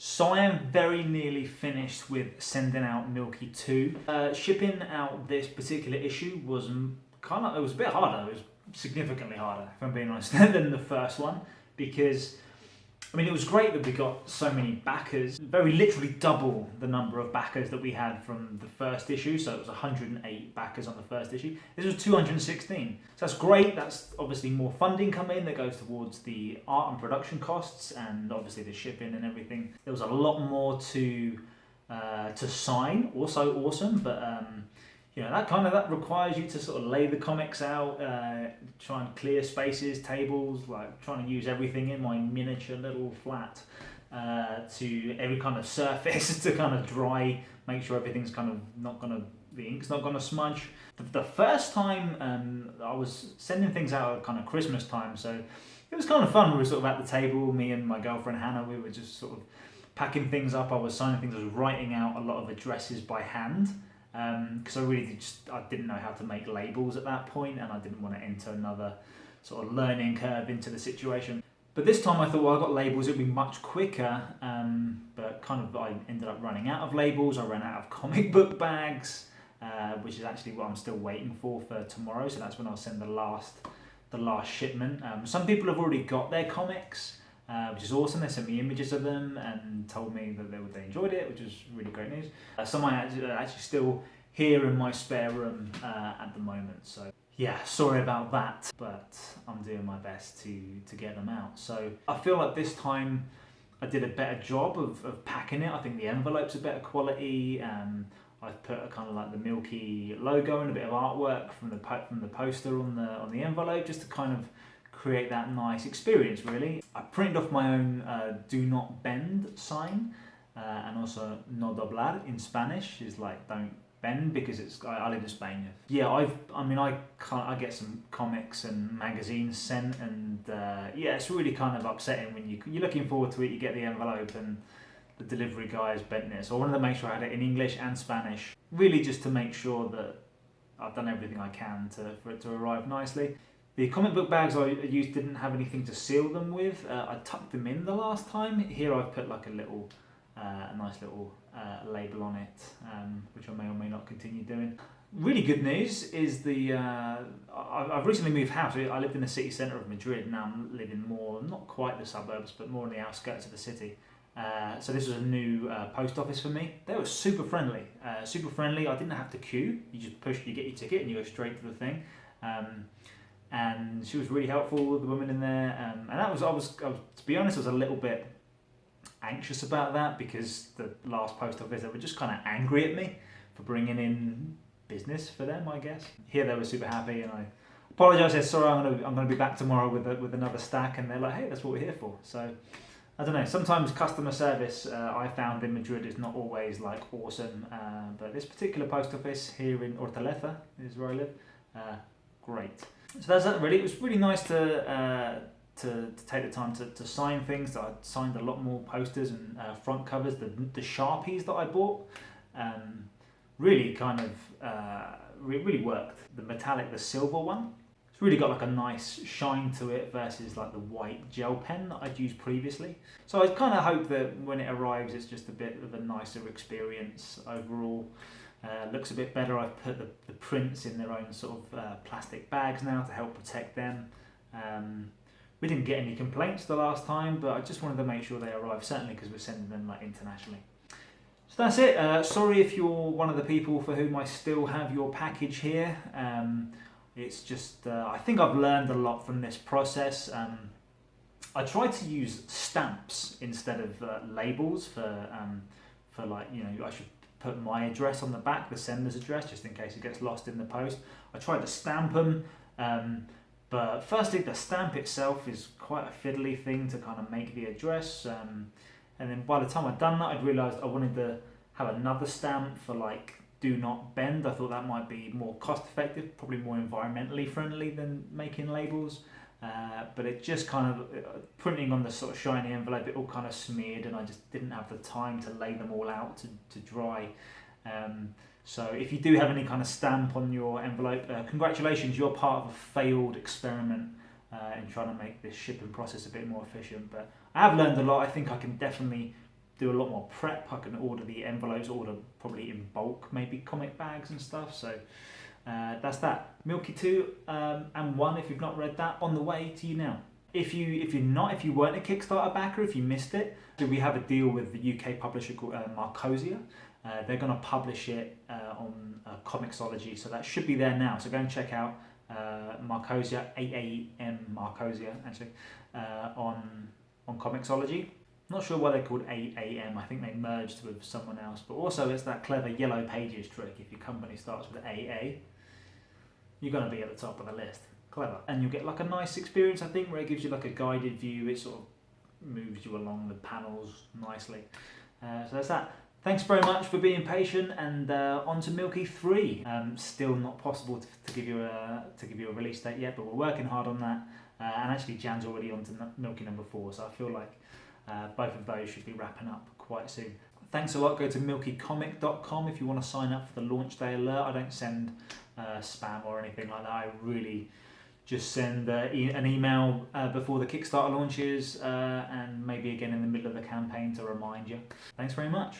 So I am very nearly finished with sending out Milky 2. Shipping out this particular issue was it was a bit harder. It was significantly harder, if I'm being honest, than the first one, because I mean, it was great that we got so many backers, very literally double the number of backers that we had from the first issue. So it was 108 backers on the first issue. This was 216. So that's great. That's obviously more funding coming in that goes towards the art and production costs and obviously the shipping and everything. There was a lot more to sign, also awesome, but you know, that requires you to sort of lay the comics out, try and clear spaces, tables, like trying to use everything in my miniature little flat to every kind of surface to kind of dry, make sure everything's kind of the ink's not gonna smudge. The first time I was sending things out at kind of Christmas time, so it was kind of fun. We were sort of at the table, me and my girlfriend Hannah, we were just sort of packing things up. I was signing things, I was writing out a lot of addresses by hand. Because I didn't know how to make labels at that point, and I didn't want to enter another sort of learning curve into the situation. But this time I thought, well, I got labels, it'd be much quicker, but kind of I ended up running out of labels. I ran out of comic book bags, which is actually what I'm still waiting for tomorrow, so that's when I'll send the last shipment. Some people have already got their comics, which is awesome. They sent me images of them and told me that they enjoyed it, which is really great news. Some are actually still here in my spare room at the moment. So yeah, sorry about that, but I'm doing my best to get them out. So I feel like this time I did a better job of packing it. I think the envelope's a better quality. I've put a kind of like the Milky logo and a bit of artwork from the poster on the envelope, just to kind of create that nice experience, really. I printed off my own do not bend sign, and also no doblar in Spanish is like don't bend, because I live in Spain. Yeah, I get some comics and magazines sent, and yeah, it's really kind of upsetting when you're looking forward to it, you get the envelope and the delivery guy has bent it. So I wanted to make sure I had it in English and Spanish, really just to make sure that I've done everything I can for it to arrive nicely. The comic book bags I used didn't have anything to seal them with. I tucked them in the last time. Here I've put like a nice little label on it, which I may or may not continue doing. Really good news is I've recently moved house. I lived in the city centre of Madrid. Now I'm living more, not quite the suburbs, but more on the outskirts of the city. So this was a new post office for me. They were super friendly. I didn't have to queue. You just push, you get your ticket, and you go straight to the thing. And she was really helpful, the woman in there, and that was I was to be honest, I was a little bit anxious about that, because the last post office, they were just kind of angry at me for bringing in business for them, I guess. Here they were super happy, and I apologised. I said, sorry, I'm gonna be back tomorrow with another stack, and they're like, hey, that's what we're here for. So I don't know. Sometimes customer service I found in Madrid is not always like awesome, but this particular post office here in Hortaleza is where I live. Great. So that's that really. It was really nice to take the time to sign things. I signed a lot more posters and front covers. The Sharpies that I bought really kind of really worked. The metallic, the silver one, it's really got like a nice shine to it versus like the white gel pen that I'd used previously. So I kind of hope that when it arrives, it's just a bit of a nicer experience overall. Looks a bit better. I've put the prints in their own sort of plastic bags now to help protect them. We didn't get any complaints the last time, but I just wanted to make sure they arrive, certainly because we're sending them like internationally. So that's it. Sorry if you're one of the people for whom I still have your package here. It's just, I think I've learned a lot from this process. I tried to use stamps instead of labels for like, you know, I should put my address on the back, the sender's address, just in case it gets lost in the post. I tried to stamp them, but firstly, the stamp itself is quite a fiddly thing to kind of make the address. And then by the time I'd done that, I'd realised I wanted to have another stamp for like do not bend. I thought that might be more cost effective, probably more environmentally friendly than making labels. But it just kind of, printing on the sort of shiny envelope, it all kind of smeared, and I just didn't have the time to lay them all out to dry. So if you do have any kind of stamp on your envelope, congratulations, you're part of a failed experiment in trying to make this shipping process a bit more efficient. But I have learned a lot. I think I can definitely do a lot more prep. I can order the envelopes, order probably in bulk, maybe comic bags and stuff. So that's that. Milky 2 and 1, if you've not read that, on the way to you now. If you weren't a Kickstarter backer, if you missed it, we have a deal with the UK publisher called Marcosia. They're going to publish it on Comixology, so that should be there now. So go and check out Marcosia, AAM Marcosia, actually, on Comixology. Not sure why they're called AAM. I think they merged with someone else. But also, it's that clever yellow pages trick. If your company starts with AA, you're going to be at the top of the list. Clever. And you'll get like a nice experience, I think, where it gives you like a guided view. It sort of moves you along the panels nicely. So that's that. Thanks very much for being patient, and on to Milky 3. Still not possible to give you a release date yet, but we're working hard on that. And actually, Jan's already on to Milky number 4, so I feel like both of those should be wrapping up quite soon. Thanks a lot. Go to milkycomic.com if you want to sign up for the launch day alert. I don't send spam or anything like that. I really just send an email before the Kickstarter launches and maybe again in the middle of the campaign to remind you. Thanks very much.